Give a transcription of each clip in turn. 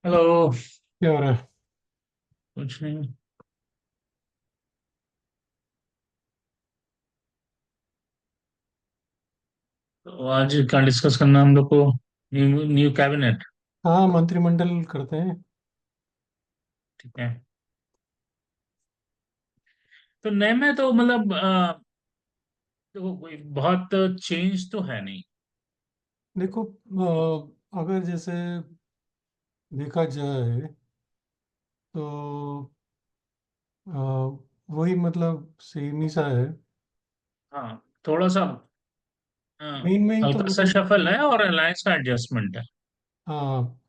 Hello. क्या हो रहा है? कुछ नहीं। तो आज क्या डिस्कस करना हम लोग को? New new cabinet. हाँ, मंत्रिमंडल करते हैं। ठीक है। तो नए में तो मतलब देखो कोई बहुत चेंज तो है नहीं। देखो, अगर जैसे देखा जाए तो अ, वही मतलब सेम ही सा है। हाँ, थोड़ा सा मेन मेन तो हल्का सा मतलब शफल है और अलायंस का एडजस्टमेंट है। हाँ।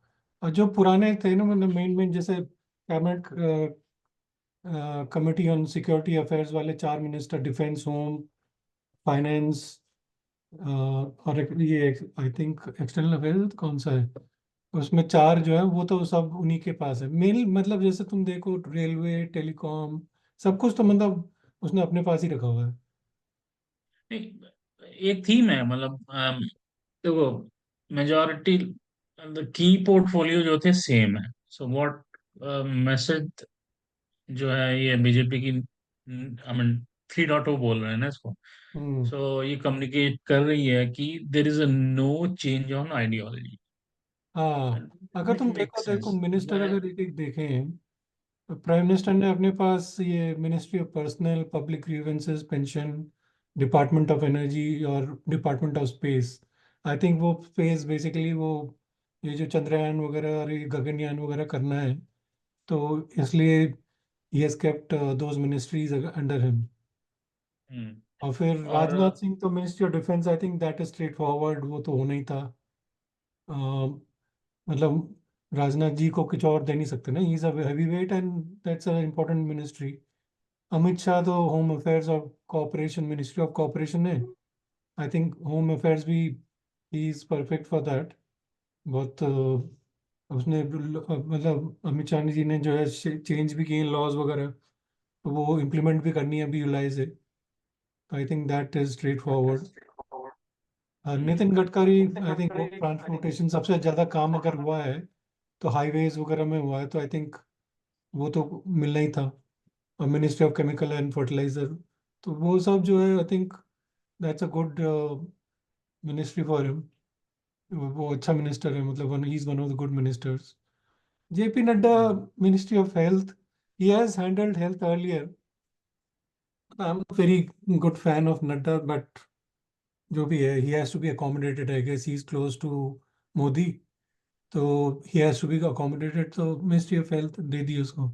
और जो पुराने थे ना, मतलब मेन मेन जैसे cabinet committee on security affairs वाले चार मिनिस्टर, डिफेंस, होम, फाइनेंस और ये आई थिंक एक्सटर्नल अफेयर्स कौन सा है, उसमें चार जो है वो तो सब उन्हीं के पास है। मेन मतलब जैसे तुम देखो, रेलवे, टेलीकॉम, सब कुछ तो मतलब उसने अपने पास ही रखा हुआ है। नहीं, एक थीम है मतलब देखो मेजॉरिटी की पोर्टफोलियो जो थे सेम है। सो व्हाट मैसेज जो है ये बीजेपी की, आई मीन 3.0 बोल रहे हैं ना इसको। हम्म। सो ये कम्युनिकेट कर रही है कि there is a no change on ideology. हाँ, अगर विच तुम मेक देखो देखो सेंस जो मिनिस्टर है। अगर एक एक देखें तो प्राइम मिनिस्टर ने अपने पास ये ministry of personnel public grievances, pension, department of energy और department of space. I think वो स्पेस बेसिकली वो ये जो चंद्रयान वगैरह और ये गगनयान वगैरह करना है, तो इसलिए he has kept those ministries under him. हम्म। और फिर और राजनाथ सिंह तो ministry of defence, I think that is straight forward, वो तो होना ही था। अ, मतलब राजनाथ जी को कुछ और दे नहीं सकते ना, ही is a heavy weight and that's a important ministry. Amit Shah तो होम अफेयर्स और कोऑपरेशन, मिनिस्ट्री ऑफ कोऑपरेशन है। आई थिंक होम अफेयर्स भी he is perfect for that. बहुत उसने मतलब अमित शाह जी ने जो है चेंज भी किए लॉज वगैरह, तो वो इम्प्लीमेंट भी करनी है अभी जुलाई से। आई think that is straight forward. Hmm, Nitin Gadkari, I think वो ट्रांसपोर्टेशन सबसे ज़्यादा काम अगर हुआ है तो हाईवेज वगैरह में हुआ है, तो आई थिंक वो तो मिलना ही था। और ministry of chemical and fertilizer, तो वो सब जो है I think that's a good ministry for him. वो अच्छा मिनिस्टर है, मतलब one he is one of the good ministers. JP Nadda, hmm. Ministry of health, he has handled health earlier. I am very good fan of Nadda, but जो भी है he has to be accommodated. I guess he is close to Modi, तो he has to be accommodated, तो ministry of health दे दी उसको।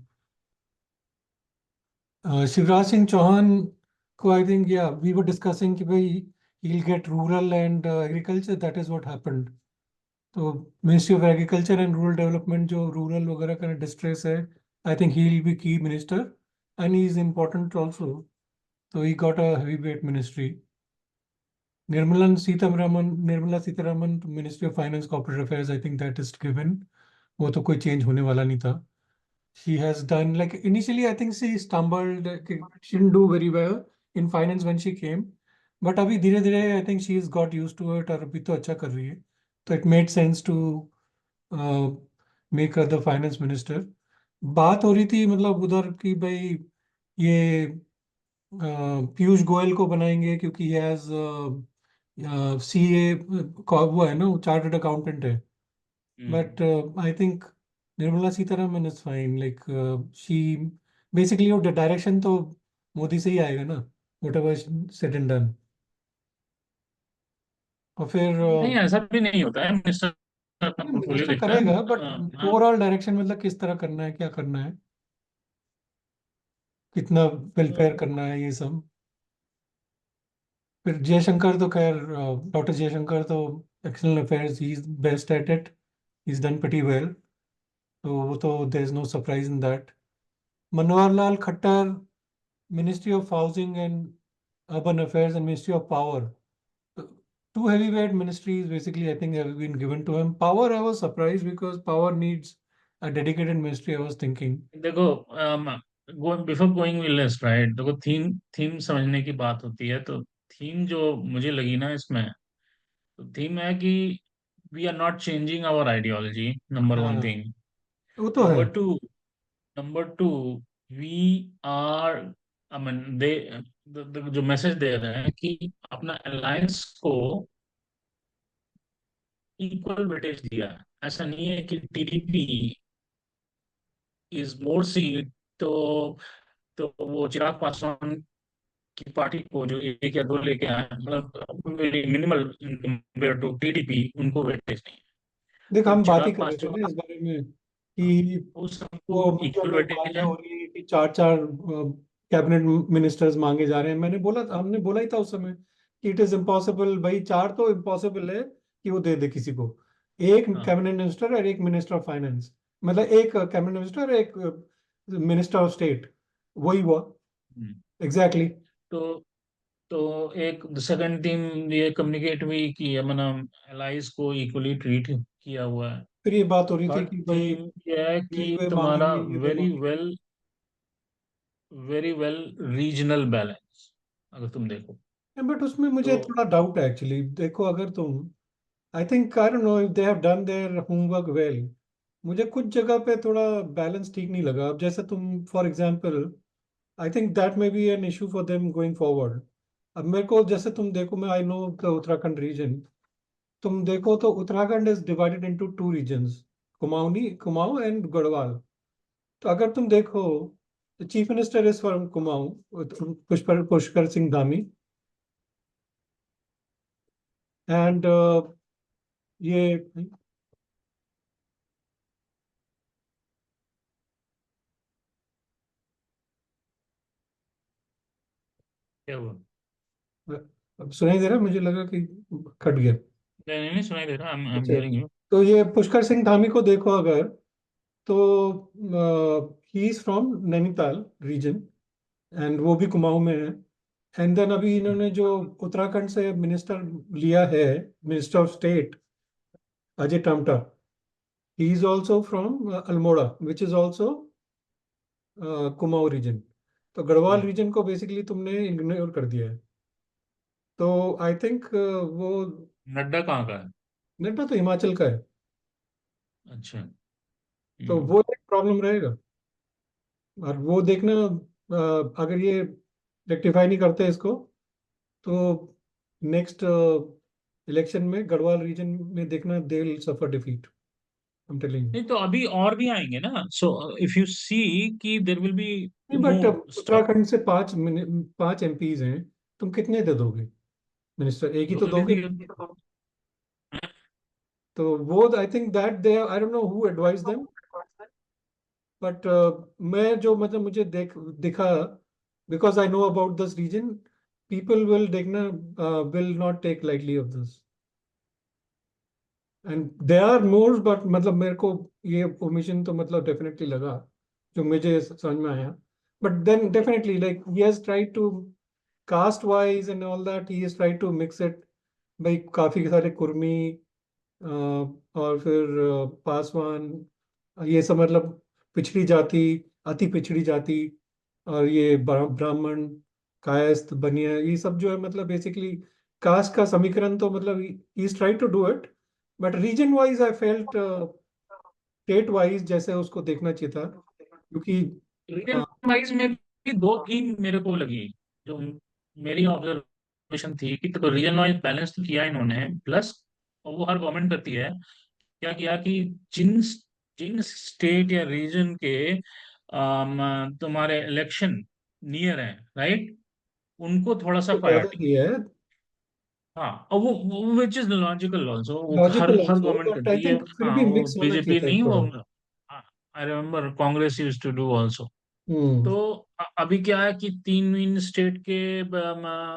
शिवराज सिंह चौहान को I think या वी वर डिस्कसिंग कि भाई he will get rural and agriculture, that is what happened. तो ministry of agriculture and rural development जो रूरल वगैरह का डिस्ट्रेस है, I think he will be key minister and he is important also. तो he got a heavy weight ministry. Nirmala Sitharaman, ministry of finance corporate affairs, I think that is given. वो तो कोई change होने वाला नहीं था। She has done, like, initially I think she stumbled, she didn't do very well in finance when she came, but अभी धीरे धीरे I think she has got used to it और अभी तो अच्छा कर रही है। तो it made sense to uh, make her the finance minister। बात हो रही थी मतलब उधर की भाई ये पीयूष गोयल को बनाएंगे क्योंकि हैज सी ए, वो है ना, चार्टर्ड अकाउंटेंट है। हम्म। But I think Nirmala Sitaraman is fine. Like she basically वो direction तो मोदी से ही आएगा ना, whatever is said and done। और फिर नहीं, ऐसा भी नहीं होता है। मिनिस्टर अपना पोर्टफोलियो मिनिस्टर देखता है। करेगा, बट हाँ। ओवरऑल डायरेक्शन मतलब किस तरह करना है, क्या करना है, कितना वेलफेयर तो करना है, ये सब। फिर जयशंकर तो खैर, डॉक्टर जयशंकर तो external affairs he is best at it, he is done pretty well. तो वो तो there is no surprise in that. Manohar Lal Khattar, Ministry of Housing and Urban Affairs and Ministry of Power. Two heavyweight ministries basically I think have been given to him. Power, I was surprised because power needs a dedicated ministry, I was thinking. देखो, before going list right, देखो theme theme समझने की बात होती है। तो theme जो मुझे लगी ना इसमें, तो थीम है कि we are not changing our ideology, number one हाँ। थिंग। वो तो है। Number two, we are, I mean they, जो मैसेज दे रहे हैं कि अपना अलायंस को इक्वल वेटेज दिया है। ऐसा नहीं है कि टीडीपी इज मोर सीट, तो वो चिराग पासवान की पार्टी को जो एक या दो लेके आए, मतलब very minimal compare to TDP, उनको वेटेज नहीं है। देख, तो हम बात ही चिराग कर रहे थे ना पासवान, इस बारे में कि वो सबको वो मुद्दों इक्वल में वेटेज बातें है। हो रही है कि चार चार कैबिनेट मिनिस्टर्स मांगे जा रहे हैं। हमने बोला ही था उस समय कि इट इज इम्पॉसिबल। भाई, चार तो इम्पॉसिबल है कि वो दे दे किसी को। एक हाँ। कैबिनेट मिनिस्टर और एक मिनिस्टर ऑफ फाइनेंस, मतलब एक कैबिनेट मिनिस्टर और एक मिनिस्टर ऑफ स्टेट, वही हुआ हम्म। Exactly exactly। तो एक सेकंड टीम ये कम्युनिकेट हुई कि हमने एलाइज को इक्वली ट्रीट किया हुआ है। फिर ये बात हो रही थी थर्ड कि भाई थीम ये है कि वे तुम्हारा मांगेंगे, ये वे वेरी मांगेंगे। Well, very well regional balance, अगर तुम देखो बट उसमें तो। मुझे थोड़ा डाउट है एक्चुअली। देखो, अगर तुम, I think, I don't know if they have done their homework well. मुझे कुछ जगह पे थोड़ा बैलेंस ठीक नहीं लगा। अब जैसे तुम for example, I think that may be an issue for them going forward. अब मेरे को, जैसे तुम देखो, मैं I know the Uttarakhand region. तुम देखो तो Uttarakhand is divided into two regions, Kumaoni, Kumaon and Garhwal. तो अगर तुम देखो, the chief minister is from Kumaon, Pushkar Pushkar Singh Dhami. And ये क्या हुआ? अब सुनाई दे रहा है? मुझे लगा कि कट गया। नहीं नहीं नहीं, सुनाई दे रहा, आई एम अच्छा, हियरिंग यू। तो ये पुष्कर सिंह धामी को देखो अगर, तो he is from Nainital region, and वो भी कुमाऊं में है। एंड देन अभी इन्होंने जो उत्तराखंड से मिनिस्टर लिया है, minister of state, Ajay Tamta, he is also from Almora, which is also Kumaon region. तो गढ़वाल रीजन को बेसिकली तुमने इग्नोर कर दिया है। तो आई थिंक वो, नड्डा कहाँ का है? नड्डा तो हिमाचल का है। अच्छा। तो वो एक प्रॉब्लम रहेगा। और वो देखना, अगर ये रेक्टिफाई नहीं करते इसको, तो नेक्स्ट इलेक्शन में गढ़वाल रीजन में देखना, दे will suffer defeat, I am telling you. नहीं तो अभी और भी आएंगे ना, सो इफ यू सी कि देर विल बी नहीं, two but more step. Uttarakhand से पांच एमपीज हैं। तुम कितने दे दोगे? मिनिस्टर एक ही दो तो दे दोगे। दिए। तो वो, I think that they, I don't know who advise them. But मैं जो, मतलब मुझे दिखा, because I know about this reason, people will देखना, will not take lightly of this. And they are more, but मतलब मेरे को ये ओमिशन तो मतलब डेफिनेटली लगा, जो मुझे समझ में आया। But then definitely, like, he has tried to caste wise and all that, he has tried to mix it. भाई, काफी सारे कुर्मी, और फिर पासवान, ये सब मतलब पिछड़ी जाति, अति पिछड़ी जाति, और ये ब्राह्मण, कायस्थ, बनिया, ये सब जो है, मतलब बेसिकली कास्ट का समीकरण। तो मतलब he is tried to do it. But region wise I felt, state wise जैसे उसको देखना चाहिए था, क्योंकि रीजन अ, वाइज में भी दो थीम मेरे को लगी, जो मेरी ऑब्जर्वेशन थी कि तो रीजन वाइज बैलेंस तो किया इन्होंने, प्लस वो हर गवर्नमेंट करती है, क्या किया कि जिन जिन स्टेट या रीजन के तुम्हारे इलेक्शन नियर है, राइट, उनको थोड़ा सा तो ज्यादा प्रायोरिटी। दिया है। हाँ, और वो विच इज लॉजिकल ऑल्सो, वो हर लॉजिकल हर ऑल्सो, गवर्नमेंट बट आई करती है। थिंक फिर हाँ, भी वो मिक्स होना चाहिए बीजेपी था नहीं, वो थोड़ा। I remember Congress use to do also. Hmm. तो अभी क्या है कि तीन इन स्टेट के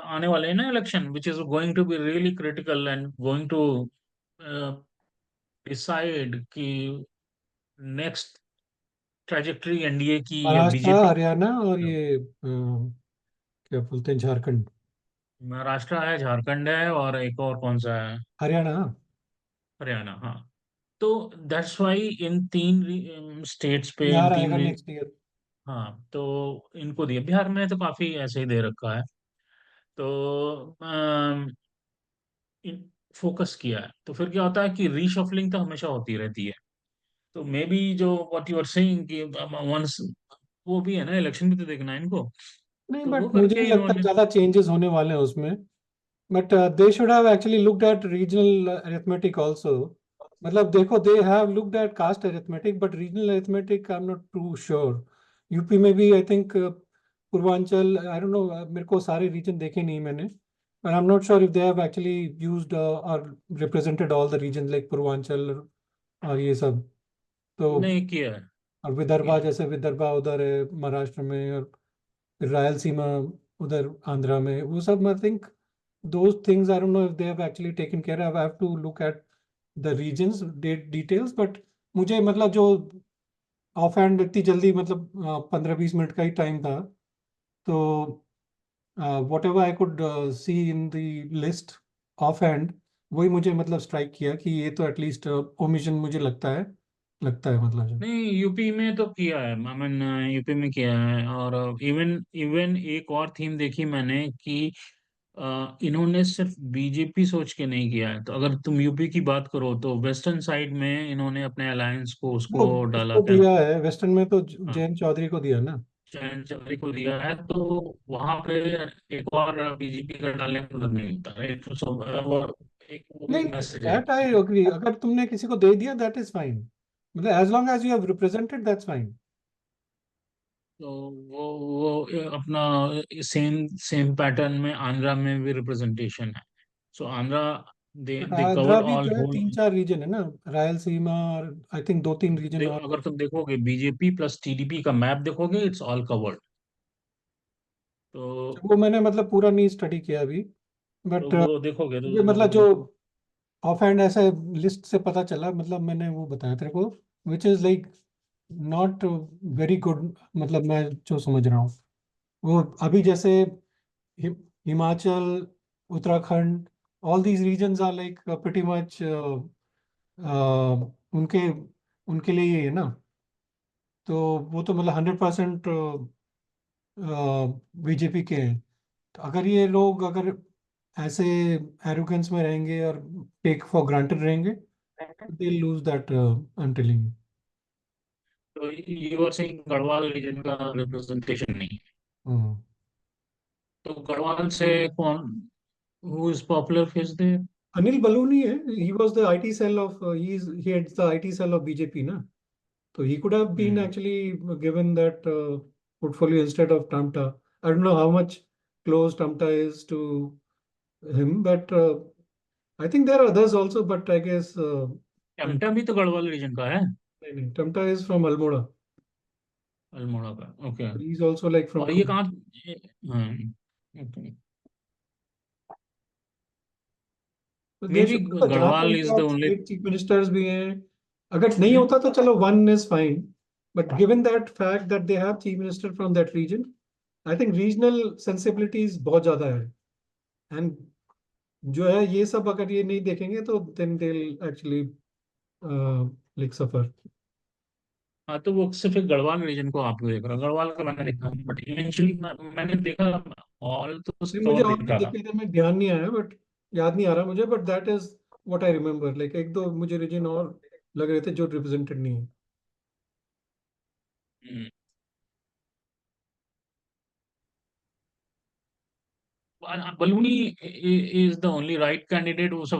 आने वाले हैं ना election, which is going to be really critical and going to decide कि नेक्स्ट ट्रैजेक्टरी एनडीए की या महाराष्ट्र, बीजेपी हरियाणा और की। ये क्या बोलते हैं, झारखंड। महाराष्ट्र है, झारखंड है, और एक और कौन सा है? हरियाणा। हरियाणा, हाँ। तो दैट्स वाई इन तीन स्टेट्स पे, इन बिहार तीन आएगा नेक्स्ट ईयर। हाँ, तो इनको दिया, बिहार में तो काफी ऐसे ही दे रखा है। तो फोकस किया है, तो फिर क्या होता है कि रीशफलिंग तो हमेशा होती रहती है। तो मे बी जो व्हाट यू आर सेइंग कि वंस वो भी है ना, इलेक्शन भी तो देखना है इनको, नहीं, तो वो बट मुझे करके नहीं लगता इन्होंने। ज्यादा चेंजेस होने वाले हैं उसमें। But they should have actually looked at regional arithmetic also. मतलब देखो, they have looked at caste arithmetic, but regional arithmetic I am not too sure. UP में भी I think Purvanchal, I don't know, मेरे को सारे रीजन देखे नहीं मैंने, but I'm not sure if they have actually used or represented all the regions like Purvanchal और ये सब। तो नहीं किया है, और विदर्भा, किया है। जैसे विदर्भा उधर है महाराष्ट्र में, और फिर रायलसीमा उधर आंध्रा में, वो सब I think those things I don't know if they have actually taken care of. I have to look at the regions details, but मुझे मतलब जो ऑफ हैंड इतनी जल्दी, मतलब 15-20 मिनट का ही टाइम था, तो what ever I could see in the list of hand, वही मुझे मतलब स्ट्राइक किया कि ये तो एटलीस्ट ओमिशन मुझे लगता है मतलब जो। नहीं, यूपी में तो किया है, आई मीन यूपी में किया है। और इवन इवन एक और थीम देखी मैंने कि इन्होंने सिर्फ बीजेपी सोच के नहीं किया है। तो अगर तुम यूपी की बात करो तो वेस्टर्न साइड में इन्होंने अपने अलायंस को वो उसको डाला उसको क्या। दिया है वेस्टर्न में तो, हाँ, जयंत चौधरी को दिया ना। चयन चौधरी को दिया है, तो वहां पे एक और बीजेपी का डालने का मतलब नहीं होता, एक तो एक वो भी नहीं, मैसेज है। दैट आई एग्री, अगर तुमने किसी को दे दिया दैट इज फाइन, मतलब as long as you have represented that's fine. तो वो अपना सेम सेम पैटर्न में आंध्रा में भी रिप्रेजेंटेशन है। सो आंध्रा, दे बट दे आंध्रा कवर्ड भी ऑल जो है होल। 3-4 रीजन है ना, रायलसीमा और आई थिंक 2-3 रीजन और। अगर तुम देखोगे बीजेपी प्लस टीडीपी का मैप देखोगे, इट्स ऑल कवर्ड। तो वो मैंने मतलब पूरा नहीं स्टडी किया अभी, बट वो देखोगे ये मतलब जो तो ऑफ हैंड ऐसे लिस्ट से पता चला, मतलब मैंने वो बताया तेरे को, which is like not very good, मतलब मैं जो समझ रहा हूँ वो अभी जैसे हि, Himachal, Uttarakhand, all these regions are like pretty much उनके उनके लिए ये है ना, तो वो तो मतलब 100% बीजेपी के हैं। तो अगर ये लोग अगर ऐसे एरोगेंस में रहेंगे और टेक फॉर ग्रांटेड रहेंगे, they lose that, I am telling you are saying Garhwal region का रिप्रेजेंटेशन नहीं है। यू। तो गढ़वाल से कौन, who is popular face they. Anil Baluni है, he was the IT cell of, he heads the IT cell of BJP ना, so he could have been hmm. actually given that portfolio instead of Tamta. I don't know how much close Tamta is to him, but I think there are others also, but I guess Tamta भी तो Garhwal region का है, नहीं नहीं, Tamta is from Almora. Almora का, okay. He is also like from और ये कहाँ, हाँ, ओके। तो मे देश बी तो जहाँ पे गढ़वाल उनके is the pass only. State chief ministers भी हैं, अगर नहीं होता तो चलो one is fine, but given that fact that they have chief minister from that region, I think regional sensibilities बहुत ज्यादा है। एंड जो है ये सब अगर ये नहीं देखेंगे तो देन दे एक्चुअली लाइक सफर। हाँ, तो वो सिर्फ एक गढ़वाल रीजन को आप देख रहे हो, गढ़वाल का मैंने देखा, बट इवेंचुअली मैंने देखा ऑल तो नहीं, मुझे कवर और दिख भी रहा था। देखे थे, मैं ध्यान नहीं आया, बट याद नहीं आ रहा मुझे, but that is what I remember, like एक दो मुझे रीजन और लग रहे थे जो रिप्रेजेंटेड नहीं है। Hmm. Baluni is the only right candidate, वो सब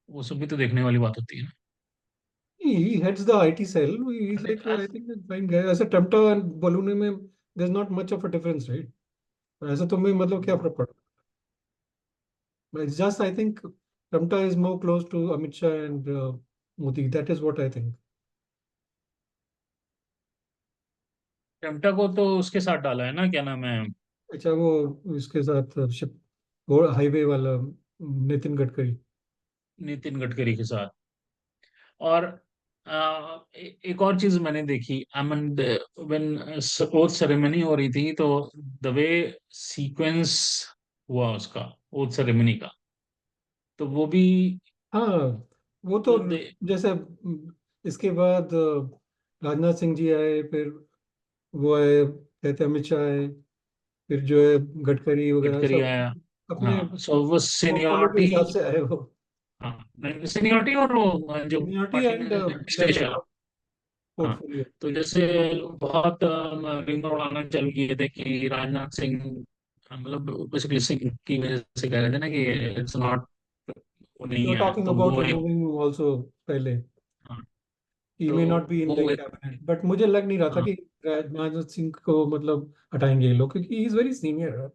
वो सब भी तो देखने वाली बात होती है ना। He heads the IT cell. He's like, I think, a fine guy. ऐसे टमटा and बलूनी में there's not much of a difference, right? ऐसे तो मैं मतलब क्या फर्क पड़ा? But it's just I think Tamta is more close to Amit Shah and Modi. That is what I think. Tamta को तो उसके साथ डाला है ना, क्या नाम है, अच्छा, वो इसके साथ शिप हाईवे वाला नितिन गडकरी। नितिन गडकरी के साथ। और एक और चीज मैंने देखी, I mean when oath ceremony हो रही थी, तो द वे सीक्वेंस हुआ उसका, ओथ सेरेमनी का, तो वो भी हाँ, वो तो तो दे, जैसे इसके बाद राजनाथ सिंह जी आए, फिर वो आए, कहते अमित शाह आए, फिर जो है गडकरी वगैरह गडकरी सब आया। अपने हाँ, सो वो पोर्टफोलियो के सीनियरिटी। हिसाब से आए वो। हाँ, सीनियरिटी और वो जो सीनियरिटी पार्टी एंड में स्टेज है। हाँ, पोर्टफोलियो। तो जैसे बहुत रिंगर उड़ाना चल किए थे कि राजनाथ सिंह मतलब बेसिकली सिंह की वजह से कह रहे थे ना कि इट्स नॉट, वो नहीं यू आर है, टॉकिंग तो अबाउट वो एक, रिमूविंग ऑल्सो पहले, हाँ, ही तो may not be in the वो एक, कैबिनेट, बट मुझे लग नहीं रहा था हाँ, कि राजनाथ सिंह को मतलब हटाएंगे ये लोग, क्योंकि ही इज वेरी सीनियर।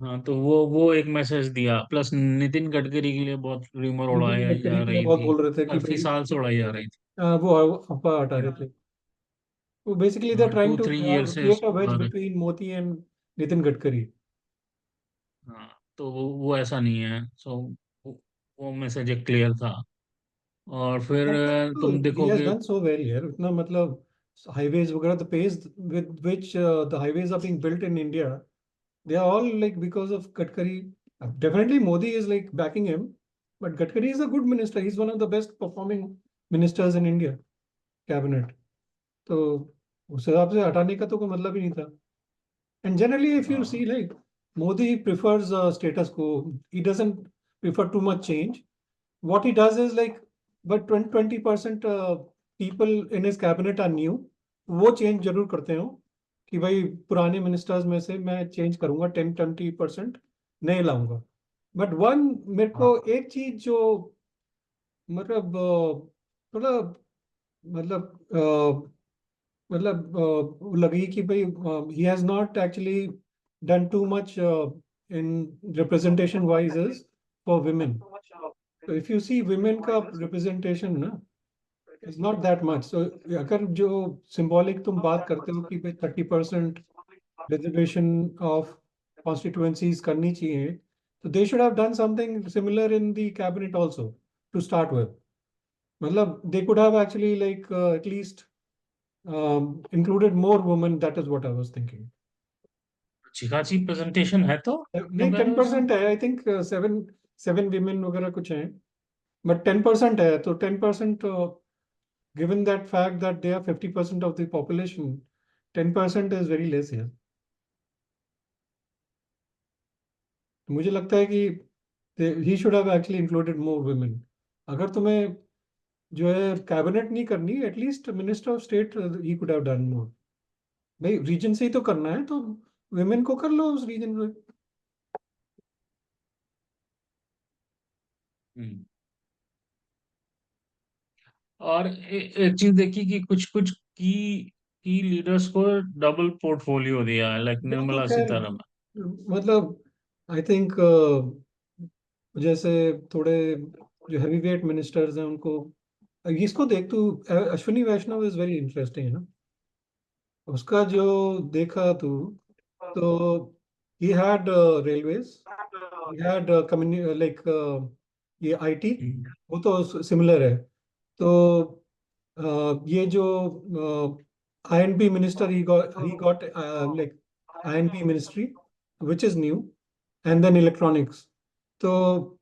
हाँ, तो वो एक मैसेज दिया, प्लस नितिन गडकरी के लिए बहुत रूमर नितिन उड़ाई गडकरी जा के लिए रही बहुत थी, बोल रहे थे कि काफी भाई साल से उड़ाई जा रही थी। वो अफवाह हटा रहे थे। वो बेसिकली दे आर हाँ, trying to two three year से क्रिएट अ वेज उड़ा रहे। Between Modi and Nitin Gadkari. हाँ, तो वो ऐसा नहीं है, सो वो मैसेज एक क्लियर था। और फिर गडकरी तो तुम he has देखोगे, done so well यार, इतना मतलब हाईवेज वगैरह, the pace with which the highways are being built in India, they are all like because of Gadkari. Definitely Modi is like backing him, but Gadkari is a good minister. He's one of the best performing ministers in India cabinet. तो उस हिसाब से हटाने का तो कोई मतलब ही नहीं था. And generally, if you see, हाँ, like Modi prefers status quo. He doesn't prefer too much change. What he does is like, but 20% people in his cabinet are new. वो चेंज जरूर करते हो कि भाई पुराने मिनिस्टर्स में से मैं चेंज करूंगा, 10-20% नहीं लाऊंगा. बट वन, मेरे हाँ, को एक चीज जो मतलब थोड़ा मतलब लगी कि भाई he has not actually done too much in representation wise is for women. So if you see women का representation ना, is not that much. So अगर जो symbolic तुम बात करते हो कि भाई 30% reservation of constituencies करनी चाहिए, तो they should have done something similar in the cabinet also to start with. मतलब they could have actually like at least included more women. That is what I was thinking. अच्छी खासी presentation है तो नहीं, क्यों कह रहे टेन हो ऐसा? परसेंट है I think. Seven seven women वगैरह कुछ हैं, बट 10% है, तो 10%, given that fact that they are 50% of the population, 10% is very less here. मुझे लगता है कि he should have actually included more women. अगर तुम्हें जो है कैबिनेट नहीं करनी, at least minister of state he could have done more. भाई रीजन से ही तो करना है, तो women को कर लो उस रीजन में. हम्म। और एक चीज देखी कि कुछ कुछ की लीडर्स को डबल पोर्टफोलियो दिया है, लाइक वो तो निर्मला खैर सीतारमन। मतलब आई थिंक जैसे थोड़े जो हैवी वेट मिनिस्टर्स हैं उनको, इसको देख तू, Ashwini Vaishnaw is very interesting है ना. उसका जो देखा तू, तो he had railways, he had कम्युनि लाइक ये आईटी, हम्म। वो तो सिमिलर है. तो ये जो INP minister, he got like INP ministry, which is new, and then electronics. So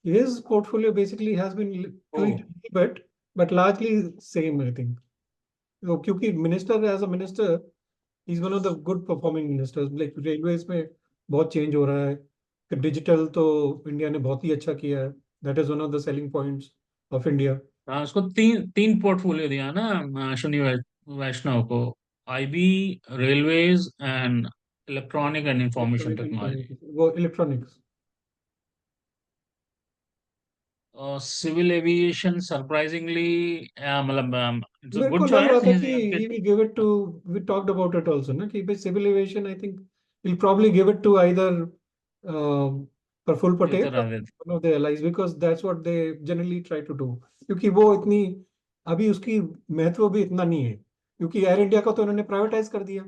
his portfolio basically has been O, tweaked a little bit, but largely same, I think. तो क्योंकि minister as a minister, is one of the good performing ministers. Like railways में बहुत change हो रहा है, digital तो India ने बहुत ही अच्छा किया है. That is one of the selling points of India. हाँ, उसको तीन तीन पोर्टफोलियो दिया ना, अश्विनी वैष्णव को, IB, railways and electronic and information technology. वो इलेक्ट्रॉनिक्स. सिविल एविएशन सरप्राइजिंगली, मतलब इट्स अ मेरे को गुड लग रहा चॉइस। था कि he will give it to, we talked about it also ना, कि भाई civil aviation I think he'll probably give it to either Praful Patel or Jyotiraditya. one of the allies, because that's what they generally try to do. क्योंकि वो इतनी, अभी उसकी महत्व भी इतना नहीं है, क्योंकि एयर इंडिया को तो उन्होंने प्राइवेटाइज कर दिया.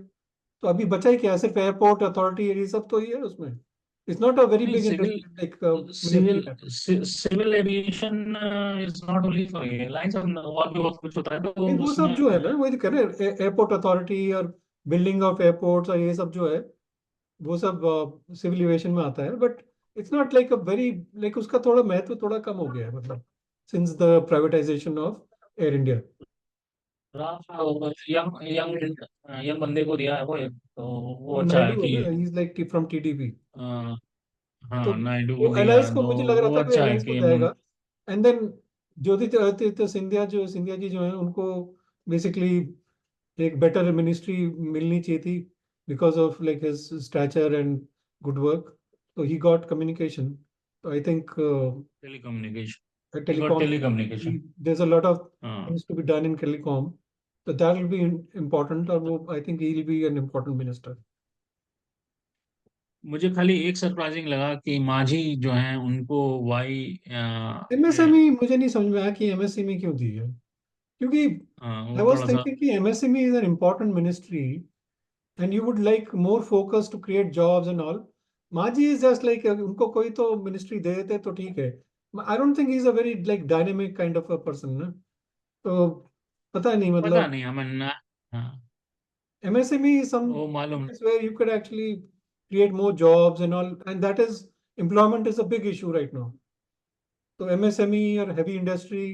तो अभी बचा ही क्या, सिर्फ एयरपोर्ट अथॉरिटी, ये सब तो ही है उसमें. इट्स नॉट अ वेरी नहीं, big civil industry like civil ministry. Civil aviation is not only for airlines, और भी बहुत कुछ होता है तो नहीं, वो सब उसमें। जो है ना, वही तो कह रहे हैं, एयरपोर्ट अथॉरिटी और बिल्डिंग ऑफ एयरपोर्ट्स और ये सब जो है, वो सब सिविल एविएशन में आता है. But it's not like a very, like उसका थोड़ा महत्व थोड़ा कम हो गया है, मतलब since the privatisation of air India. Young young young बंदे को दिया है वो एक, तो वो वो अच्छा है नायडू है कि, ना, he is like from TDP. अ, तो हाँ, नायडू को वो दिया एलायंस है को, तो मुझे लग रहा वो था कि अच्छा है एलायंस को कि जाएगा. एंड देन ज्योतिरादित्य सिंधिया, जो सिंधिया जी जो है उनको बेसिकली एक बेटर मिनिस्ट्री मिलनी चाहिए थी because of like his stature and good work, तो ही गॉट कम्युनिकेशन. तो I think telecommunication, he got telecom, telecommunication. there's a lot of हाँ, things to be done in telecom, so that will be important, और वो I think he'll be an important minister. मुझे खाली एक surprising लगा कि माझी जो है उनको वाई MSME मुझे नहीं समझ में आया कि MSME क्यों दी है, क्योंकि I वो was थोड़ा सा। thinking कि MSME is an important ministry and you would like more focus to create jobs and all. Maji is just like उनको कोई तो ministry दे देते तो ठीक है. I don't think he's a very like dynamic kind of a person ना, तो पता नहीं पता मतलब नहीं हमें ना। हाँ, MSME is some वो मालूम। place where you could actually create more jobs and all, and that is employment is a big issue right now. तो MSME और heavy industry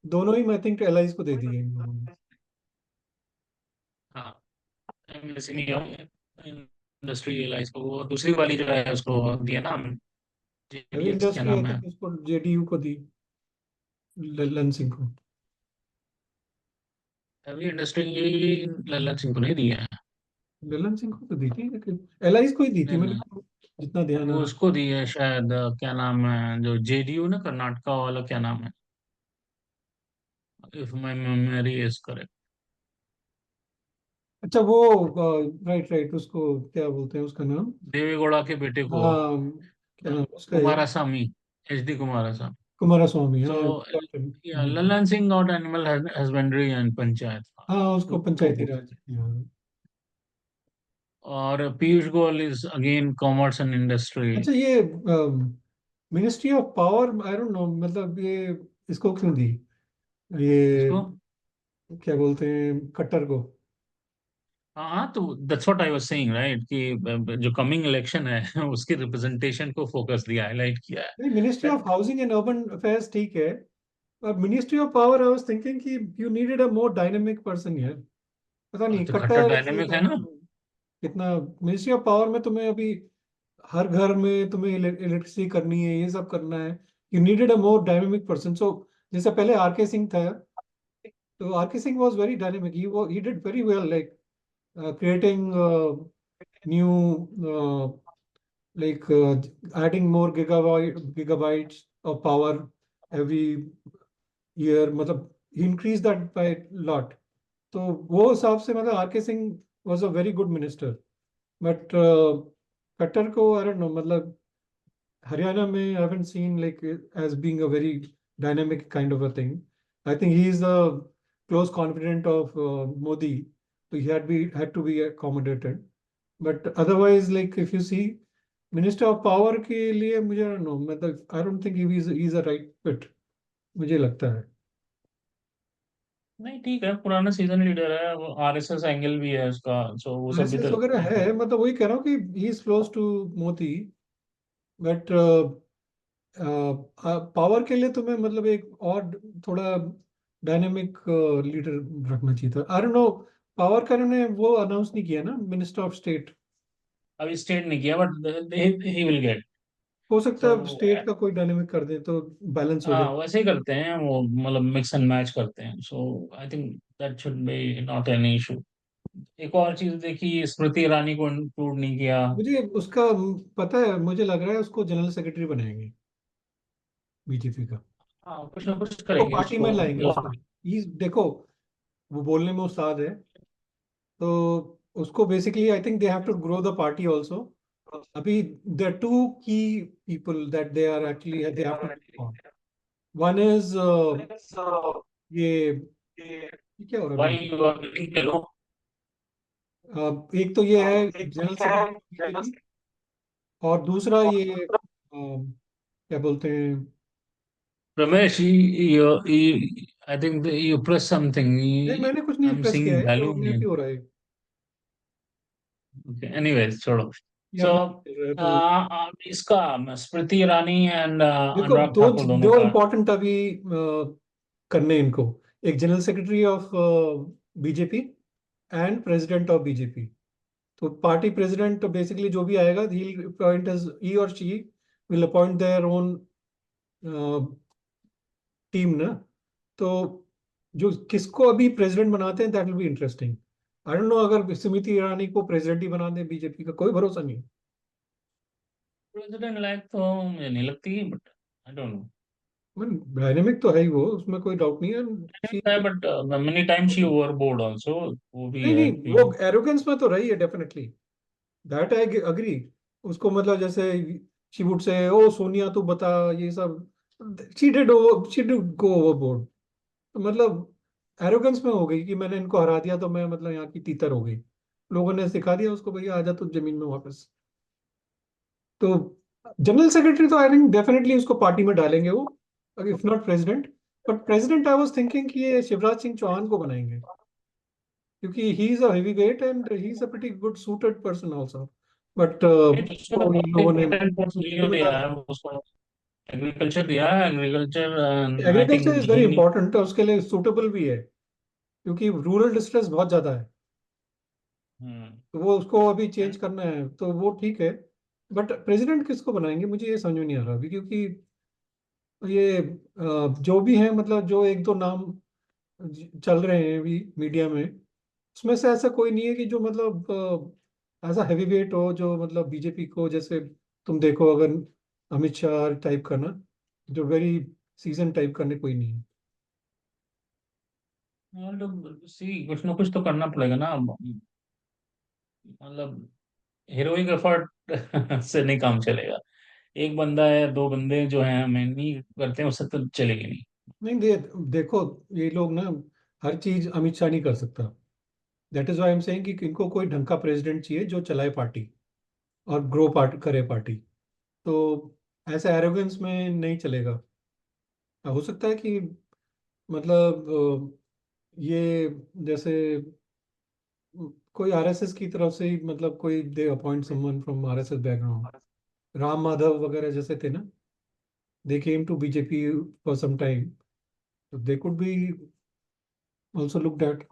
दोनों ही मैं think allies को दे दिए इन लोगों ने. हाँ, एमएसएमई इंडस्ट्रियलाइज को, वो दूसरी वाली जो है उसको दिया ना, Heavy जेडीएस क्या industry I नाम है। think उसको JDU को दी, ललन सिंह को. अभी इंडस्ट्री लल्ला सिंह को नहीं दिया है। ललन सिंह को तो दी थी लेकिन allies को ही दी थी नहीं मेरे नहीं, को जितना ध्यान आ वो रहा. उसको दी है शायद, क्या नाम है जो जेडीयू ना, कर्नाटका वाला, क्या नाम है, if my memory is correct. अच्छा वो राइट राइट, उसको क्या बोलते हैं उसका नाम. देवेगौड़ा के बेटे को, हाँ, क्या नाम उसका है. कुमारासामी, एचडी कुमारासामी। कुमारस्वामी, सो हाँ. Lallan Singh got animal husbandry and panchayat. हाँ उसको टू पंचायती पोस्ट। राज, हाँ. और Piyush Goyal is again commerce and industry. अच्छा ये ministry of power I don't no मतलब ये इसको क्यों दी, ये इसको, क्या बोलते हैं खट्टर को. हाँ हाँ, तो that's what I was saying right, कि जो कमिंग इलेक्शन है उसकी रिप्रेजेंटेशन को फोकस दिया, हाईलाइट किया है। नहीं, ministry of That- housing and urban affairs ठीक है, और ministry of power I was thinking कि you needed a more dynamic person यार. पता नहीं तो खट्टर खट्टर ऐसे डायनेमिक है ना। कितना. मिनिस्ट्री ऑफ पावर में तुम्हें अभी हर घर में तुम्हें इलेक्ट्रिसिटी करनी है, ये सब करना है. You needed a more dynamic person. So जैसे पहले आरके सिंह था, तो RK Singh was very dynamic, he did very well like creating new like adding more gigabytes of power every year, मतलब he increased that by lot. तो वो हिसाब से मतलब RK Singh was a very good minister, but Khattar को I don't know मतलब Haryana में I haven't seen like as being a very dynamic kind of a thing. I think he is the close confidant of Modi, so he had to be accommodated. But otherwise, like if you see Minister of Power के लिए मुझे I don't know मतलब I don't think he is a right fit, मुझे लगता है. नहीं ठीक है, पुराना सीजन लीडर है वो, आरएसएस एंगल भी है उसका, सो वो सब भी आरएसएस तो वगैरह देखना। है, मतलब वही कह रहा हूँ कि he is close to Modi, but power के लिए तुम्हें मतलब एक और थोड़ा डायनेमिक लीडर रखना चाहिए था. आई डोंट नो, पावर का ने वो अनाउंस नहीं किया ना मिनिस्टर ऑफ स्टेट. अभी स्टेट नहीं किया, बट ही विल गेट। हो सकता सो है स्टेट का कोई डायनेमिक कर दे तो बैलेंस हो हाँ, जाए. वैसे ही करते हैं वो, मतलब मिक्स एंड मैच करते हैं, so I think that should be not an issue. एक और चीज देखी, स्मृति ईरानी को इंक्लूड नहीं किया। मुझे उसका पता है, मुझे लग रहा है उसको जनरल सेक्रेटरी बनाएंगे बीजेपी का. हाँ, कुछ ना कुछ तो करेंगे पार्टी में उसको। लाएंगे उसको. देखो वो बोलने में उस्ताद है, तो उसको basically I think they have to grow the party also. अभी there are two key people that they have to work on. One is ये क्या हो रहा है भाई back. You are getting hello. एक तो ये है जनरल सेक्रेटरी के लिए, और दूसरा ये क्या बोलते हैं. Ramesh, I think you press something, नहीं मैंने कुछ आई नहीं एम प्रेस किया सीइंग है, वो अपने आप ही वैल्यूम। हो रहा है. एनीवेज छोड़ो। ये सो अपने आप ही चल रहा है तो. इसका स्मृति ईरानी एंड देखो अनुराग दो ठाकुर दोनों दो का। इम्पोर्टेंट अभी करने हैं इनको. एक general secretary of BJP and president of BJP. तो पार्टी प्रेसिडेंट बेसिकली जो भी आएगा he'll appoint as he or she will appoint their own team ना. तो जो किसको अभी प्रेसिडेंट बनाते हैं, that will be interesting. I don't no, अगर स्मृति ईरानी को प्रेसिडेंट ही बना दे बीजेपी का, कोई भरोसा नहीं। प्रेसिडेंट लायक तो मुझे नहीं लगती, but I don't no. Dynamic तो है ही वो, उसमें कोई डाउट नहीं है। शी है, but many time she overboard also, वो भी नहीं है नहीं, कि। वो एरोगेंस में तो रही है डेफिनेटली, दैट आई अग्री। उसको मतलब जैसे शी वुड से, ओ सोनिया तू बता, ये सब शी डिड गो ओवरबोर्ड। मतलब एरोगेंस में हो गई कि मैंने इनको हरा दिया तो मैं मतलब यहाँ की तीतर हो गई। लोगों ने सिखा दिया उसको, भैया आजा तू जमीन में वापस। तो जनरल सेक्रेटरी तो आई थिंक डेफिनेटली उसको पार्टी में डालेंगे वो, if not president. But president I was thinking कि ये शिवराज सिंह चौहान को बनाएंगे, क्योंकि ही is a heavy wait and he is a pretty good suited person also. But नहीं, तो उसको इन लोगों ने पोर्टफोलियो दिया है उसको। एग्रीकल्चर दिया है, agriculture. I agriculture think is very he. Important, और उसके लिए सूटेबल भी है, क्योंकि रूरल डिस्ट्रेस बहुत ज्यादा है। हम्म। तो वो उसको अभी चेंज करना है, तो वो ठीक है। बट प्रेसिडेंट किसको बनाएंगे मुझे ये समझ में नहीं आ रहा अभी, क्योंकि ये जो भी है, मतलब जो एक दो नाम चल रहे हैं अभी मीडिया में, उसमें से ऐसा कोई नहीं है कि जो मतलब ऐसा हैवी वेट हो, जो मतलब बीजेपी को, जैसे तुम देखो अगर अमित शाह टाइप का ना, जो वेरी सीजन टाइप करने कोई नहीं है। मतलब सी कुछ ना कुछ तो करना पड़ेगा ना, मतलब हीरोइक एफर्ट से नहीं काम चलेगा। एक बंदा है, दो बंदे जो हैं हमें नहीं करते हैं, उससे तो चलेगी नहीं। नहीं देखो, ये लोग ना हर चीज अमित शाह नहीं कर सकता। That is why I am saying कि इनको कोई ढंग का प्रेसिडेंट चाहिए जो चलाए पार्टी और ग्रो पार्ट करे पार्टी। तो ऐसे एरोगेंस में नहीं चलेगा। हो सकता है कि मतलब ये जैसे कोई आरएसएस की तरफ से ही, मतलब कोई they appoint someone from RSS background, Ram Madhav वगैरह जैसे थे ना, they came to BJP for some time, they could be also looked at.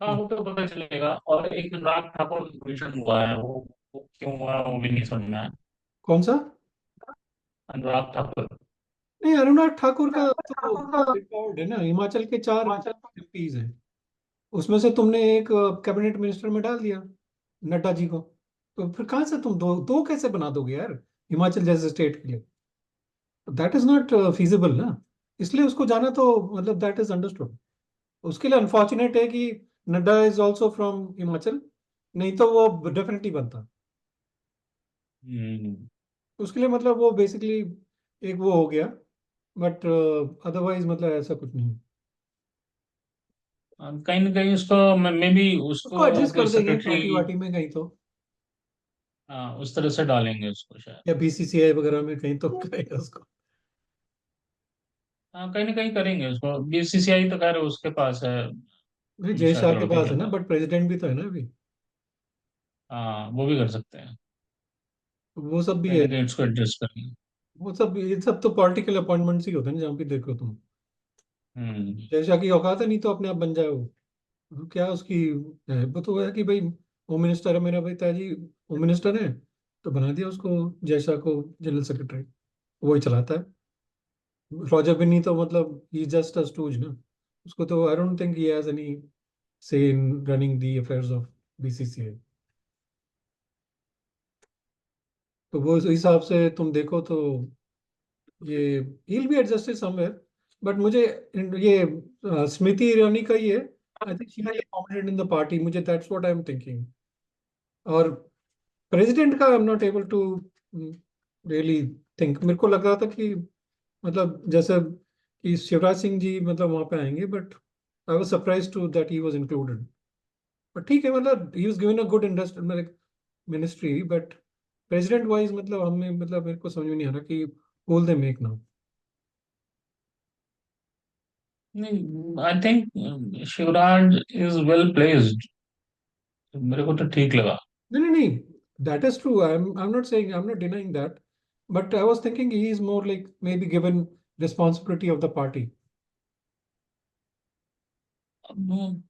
हाँ, वो तो पता चलेगा। और एक अनुराग ठाकुर मिशन हुआ है, वो क्यों हुआ वो भी नहीं समझ में आया। कौन सा? अनुराग ठाकुर। नहीं, अनुराग ठाकुर का तो रिकॉर्ड है ना, हिमाचल के 4 एमपीज हैं, उसमें से तुमने एक कैबिनेट मिनिस्टर में डाल दिया, नड्डा जी को। तो फिर कहाँ से तुम दो दो कैसे बना दोगे यार, हिमाचल जैसे स्टेट के लिए? दैट इज नॉट फीजिबल ना। इसलिए उसको जाना तो मतलब दैट इज अंडरस्टूड। उसके लिए अनफॉर्चुनेट है कि Nadda is also from Himachal, नहीं तो वो डेफिनेटली बनता। हम्म। उसके लिए मतलब वो बेसिकली एक वो हो गया, बट अदरवाइज मतलब ऐसा कुछ नहीं है। कहीं ना कहीं उसको मे भी उसको उसको एडजस्ट कोई कर देंगे सेक्रेटरी। पार्टी वार्टी में कहीं तो, उस तरह से डालेंगे उसको शायद। या बीसीसीआई वगैरह में कहीं तो करेगा उसको। हाँ, कहीं ना कहीं करेंगे उसको। बीसीसीआई तो खैर उसके पास है, नहीं, जय निशा शाह के जलोटे पास के है ना, पास। बट प्रेसिडेंट भी तो है ना अभी। हाँ, वो भी कर सकते हैं। वो सब भी कहीं है। ना कहीं उसको एडजस्ट करेंगे। वो सब, ये सब तो पॉलिटिकल अपॉइंटमेंट्स ही होते हैं ना, जहाँ भी देखो तुम। हम्म। जय शाह की औकात है, नहीं तो अपने आप बन जाए वो क्या उसकी है, वो तो है कि भाई होम मिनिस्टर है मेरा भाई ताजी, होम मिनिस्टर है, तो बना दिया उसको, जय शाह को जनरल सेक्रेटरी, वही चलाता है। रॉजर बिन्नी तो मतलब ही जस्ट अ स्टूज ना, उसको तो I don't think he has any say in running the affairs of BCCI. तो वो उस हिसाब से तुम देखो तो ये he'll be adjusted somewhere। But मुझे ये स्मृति ईरानी का ही है, I think she will accommodate in the party, मुझे that's what I am thinking. और प्रेसिडेंट का I am not able to really think. मेरे को लग रहा था कि मतलब जैसे कि शिवराज सिंह जी मतलब वहां पे आएंगे, but I was surprise to that he was included. But ठीक है, मतलब he was given a good industry ministry, but president wise मतलब हमें, मतलब मेरे को समझ में नहीं आ रहा कि होल दे मेक नाउ। नहीं, I think Shivraj is well placed. मेरे को तो ठीक लगा। No, no, no. That is true. I'm not saying, I'm not denying that. But I was thinking he is more like maybe given responsibility of the party.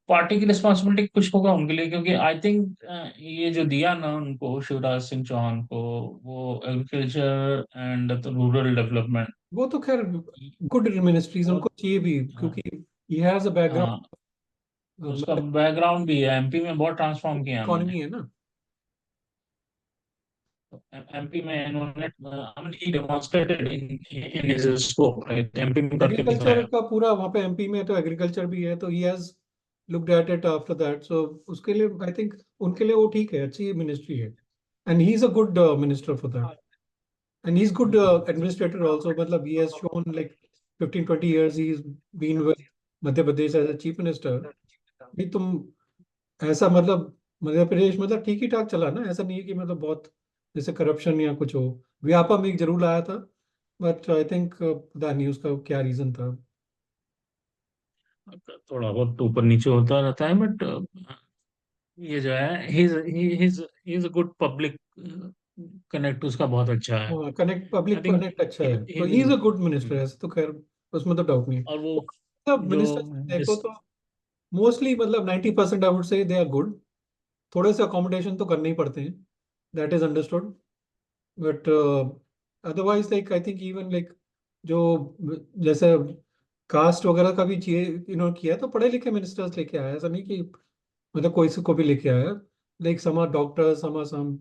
Party की responsibility कुछ होगा उनके लिए, क्योंकि आई थिंक ये जो दिया ना उनको, शिवराज सिंह चौहान को, वो एग्रीकल्चर एंड रूरल डेवलपमेंट वो तो खैर गुड मिनिस्ट्रीज और उनको चाहिए भी, हाँ, क्योंकि ही हैज अ हाँ, बैकग्राउंड, उसका मतलब बैकग्राउंड भी है, एमपी में बहुत ट्रांसफॉर्म किया उन्होंने। इकोनॉमी है ना। एमपी में इन्होंने he demonstrated in his scope, right, MP में करके एग्रीकल्चर दिखाया। का पूरा वहाँ पे एमपी में तो एग्रीकल्चर भी है, तो he has looked at it after that, so उसके लिए आई थिंक उनके लिए वो ठीक है, अच्छी मिनिस्ट्री है। And he is a good minister for that, and he is good administrator also, मतलब he has shown like 15-20 years he been with Madhya Pradesh as a chief minister. भी तुम ऐसा मतलब मध्य प्रदेश मतलब ठीक ही ठाक चला ना, ऐसा नहीं है कि मतलब बहुत जैसे करप्शन या कुछ हो। व्यापम एक जरूर लाया था, बट आई थिंक पता नहीं उसका क्या रीजन था। थोड़ा बहुत ऊपर नीचे होता रहता है, बट ये जो है, ही is a good public connect, उसका बहुत अच्छा है। हाँ, कनेक्ट, आई पब्लिक थिंक कनेक्ट अच्छा है, ही तो he is will. A good minister, ऐसे तो खैर उसमें तो डाउट नहीं है। और वो मतलब जो मिनिस्टर देखो जिस तो मोस्टली मतलब 90% I would say they are good. थोड़े से अकोमोडेशन तो करने ही पड़ते हैं, that is understood, but otherwise like I think even like जो जैसे कास्ट वगैरह का भी चाहिए इन्होंने किया, तो पढ़े लिखे मिनिस्टर्स लेके आया, ऐसा नहीं कि मतलब कोई से को भी लेके आया। Like some are doctors, some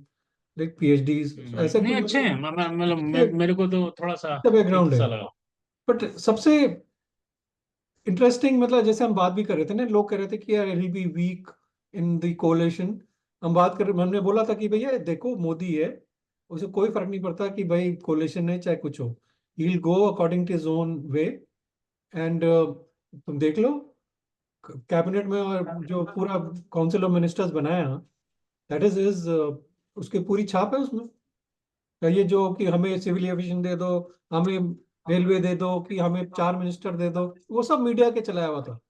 like PhDs, ऐसे नहीं, कोई अच्छे हैं। मतलब मतलब अच्छे मेरे को तो थोड़ा सा अच्छा ठीक बैकग्राउंड है। सा लगा। बट सबसे इंटरेस्टिंग मतलब जैसे हम बात भी कर रहे थे ना, लोग कह रहे थे कि यार will be weak in the coalition. हम बात कर हमने बोला था कि भैया देखो मोदी है, उसे कोई फर्क नहीं पड़ता कि भाई कोलेशन है चाहे कुछ हो, he will go according to his own way. And तुम देख लो कैबिनेट में, और जो पूरा काउंसिल ऑफ मिनिस्टर्स बनाया, दैट इज इज उसकी पूरी छाप है उसमें। ये जो कि हमें सिविल एविएशन दे दो, हमें रेलवे दे दो, कि हमें 4 मिनिस्टर दे दो, वो सब मीडिया के चलाया हुआ था।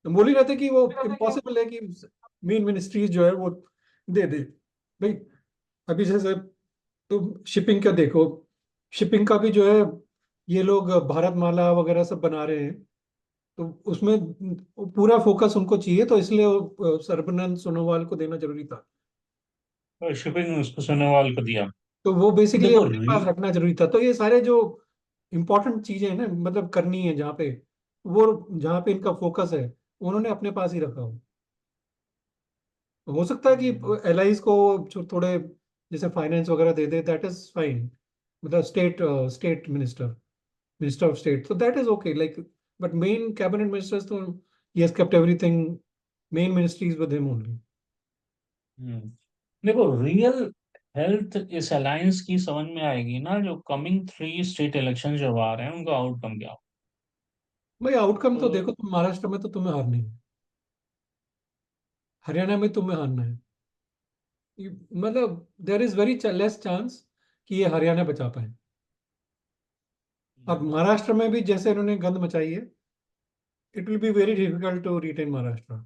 तो बोल ही रहे थे कि वो इम्पॉसिबल है कि मेन मिनिस्ट्रीज जो है वो दे दे भाई। अभी जैसे तुम शिपिंग का देखो, शिपिंग का भी जो है ये लोग भारतमाला वगैरह सब बना रहे हैं, तो उसमें पूरा फोकस उनको चाहिए, तो इसलिए सर्बानंद सोनोवाल को देना जरूरी था। शिपिंग उसको सोनेवाल को दिया। तो वो बेसिकली देखो अपने पास रखना जरूरी था, तो ये सारे जो इंपॉर्टेंट चीजें हैं ना, मतलब करनी है जहाँ पे, वो जहाँ पे इनका फोकस है उन्होंने अपने पास ही रखा हो। हो सकता है कि एलाइज को थोड़े जैसे फाइनेंस वगैरह दे दे, दैट इज फाइन, मतलब state minister, minister of state, so that is okay, like, but main cabinet ministers तो he has kept everything, main ministries with him only. हम्म, देखो, रियल हेल्थ इस अलायंस की समझ में आएगी ना, जो कमिंग 3 स्टेट इलेक्शन जो आ रहे हैं उनका आउटकम क्या हो। भाई आउटकम तो तो देखो, तुम महाराष्ट्र में तो तुम्हें हारना है, हरियाणा में तुम्हें हारना है। मतलब there is very less chance कि ये हरियाणा बचा पाए। अब महाराष्ट्र में भी जैसे इन्होंने गंद मचाई है, it will be very difficult to retain Maharashtra.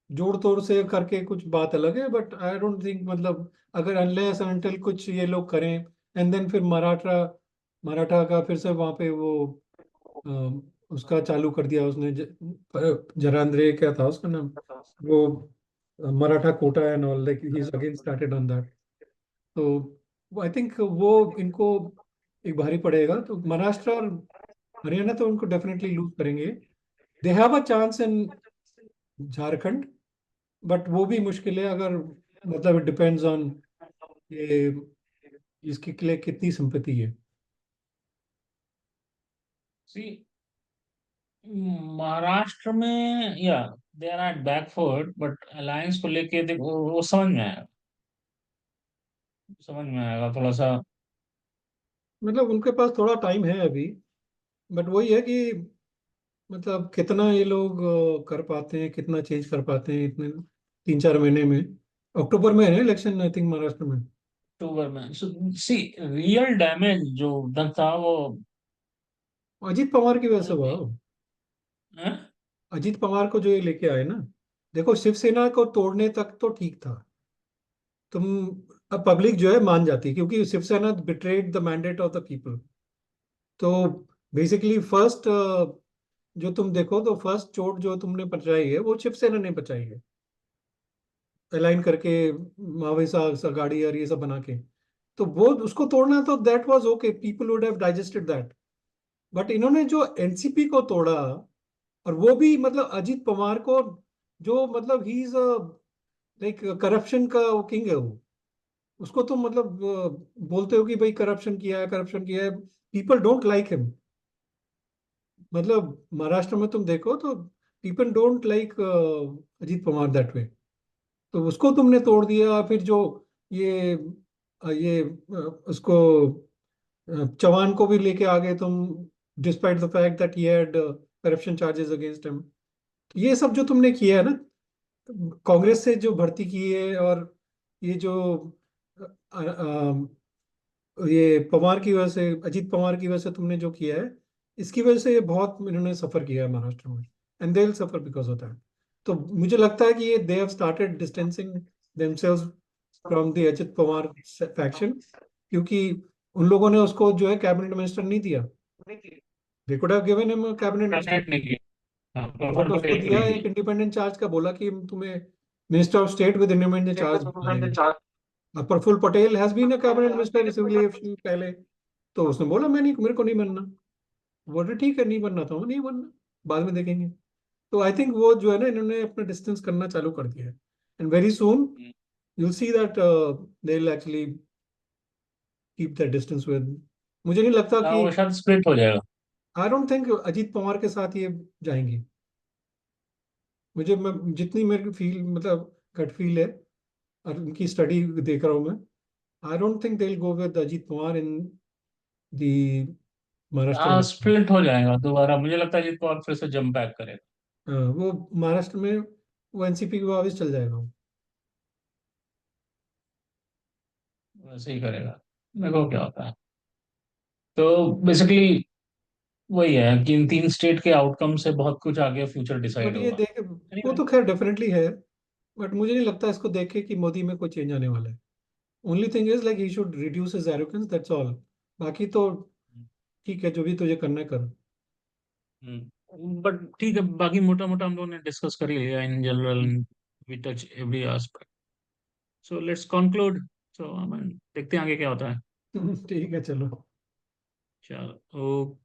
जोड़ तोड़ से करके कुछ बात अलग है, बट आई डोंट थिंक मतलब अगर अनलेस अनटिल कुछ ये लोग करें, एंड देन फिर मराठा, मराठा का फिर से वहां पे वो उसका चालू कर दिया उसने, जरांद्रे क्या था उसका नाम, वो Maratha quota and all, like he is again started on that. तो आई थिंक वो इनको एक भारी पड़ेगा, तो महाराष्ट्र और हरियाणा तो उनको डेफिनेटली लूज करेंगे। They have a chance in Jharkhand, but वो भी मुश्किल है, अगर मतलब इट डिपेंड्स ऑन ये इसके लिए कितनी संपत्ति है। सी, महाराष्ट्र में या they are at backfoot, but alliance को लेके देखो, वो समझ में आएगा, समझ में आएगा थोड़ा सा। मतलब उनके पास थोड़ा टाइम है अभी, बट वही है कि मतलब कितना ये लोग कर पाते हैं, कितना चेंज कर पाते हैं इतने 3-4 महीने में। अक्टूबर में है ना इलेक्शन आई थिंक महाराष्ट्र में। अक्टूबर में, सी, रियल डैमेज जो उधर था वो अजीत पवार की वजह से मतलब हुआ। हैं? अजीत पवार को जो ये लेके आए ना, देखो शिवसेना को तोड़ने तक तो ठीक था, तुम अब पब्लिक जो है मान जाती, क्योंकि Shiv Sena betrayed the mandate of the people. तो बेसिकली फर्स्ट जो तुम देखो तो फर्स्ट चोट जो तुमने पचाई है वो शिवसेना ने पचाई है, अलाइन करके मावे सा गाड़ी और ये सब बना के। तो वो उसको तोड़ना, तो that was okay, people would have digested that. But इन्होंने जो एनसीपी को तोड़ा, और वो भी मतलब अजीत पवार को, जो मतलब ही इज लाइक करप्शन का वो किंग है वो, उसको तुम मतलब बोलते हो कि भाई करप्शन किया है, करप्शन किया है, पीपल डोंट लाइक हिम। मतलब महाराष्ट्र में तुम देखो तो people don't like Ajit Pawar that way. तो उसको तुमने तोड़ दिया। फिर जो ये उसको चौहान को भी लेके आ गए तुम, despite the fact that he had corruption charges against him. ये सब जो तुमने किया है ना, कांग्रेस से जो भर्ती की है, और ये जो ये पवार की वजह से, अजीत पवार की वजह से तुमने जो किया है, इसकी वजह से ये बहुत इन्होंने सफर किया है महाराष्ट्र में, and they will suffer because of that. तो मुझे लगता है कि ये they have started distancing themselves from the Ajit Pawar faction, क्योंकि उन लोगों ने उसको जो है कैबिनेट मिनिस्टर नहीं दिया। They could have given him cabinet minister, cabinet नहीं किया। हाँ, बट प्रफुल्ल उसको पटेल को दिया नहीं एक इंडिपेंडेंट चार्ज का, बोला कि तुम्हें minister of state with independent charge बनाएंगे। दिया। अब Praful Patel has been a cabinet minister civil aviation पहले, तो उसने बोला मैं नहीं, मेरे को नहीं बनना। बोले ठीक है, नहीं बनना तो नहीं बनना, बाद में देखेंगे। तो आई थिंक वो जो है ना, इन्होंने अपना डिस्टेंस करना चालू कर दिया है, and very soon you'll see that they'll actually keep that distance with, मुझे नहीं लगता हाँ, कि, वो शायद स्प्लिट हो जाएगा। आई डोंट थिंक अजीत पवार के साथ ये जाएंगी। मुझे, मैं जितनी मेरी फील मतलब गट फील है, और उनकी स्टडी देख रहा हूँ मैं, आई don't think they will go with Ajit Pawar in the Maharashtra हाँ, इलेक्शन। स्प्लिट हो जाएगा दोबारा, मुझे लगता है अजीत पवार फिर से जंप बैक करेगा। वो महाराष्ट्र में वो एनसीपी के वापस चल जाएगा वो। वैसे ही करेगा, देखो क्या होता है। तो बेसिकली वही है कि इन तीन स्टेट के आउटकम से बहुत कुछ आगे फ्यूचर बट डिसाइड ये होगा। देख, वो Anyway, तो खैर डेफिनेटली है, बट मुझे नहीं लगता इसको देख के कि मोदी में कोई चेंज आने वाला है। Only thing is like he should reduce his arrogance, that's all. बाकी तो ठीक है, जो भी तुझे करना है कर। बट ठीक है, बाकी मोटा मोटा हम लोगों ने डिस्कस कर ही लिया in general, we touch every aspect. So let's conclude. So देखते हैं आगे क्या होता है। ठीक है, चलो। चलो।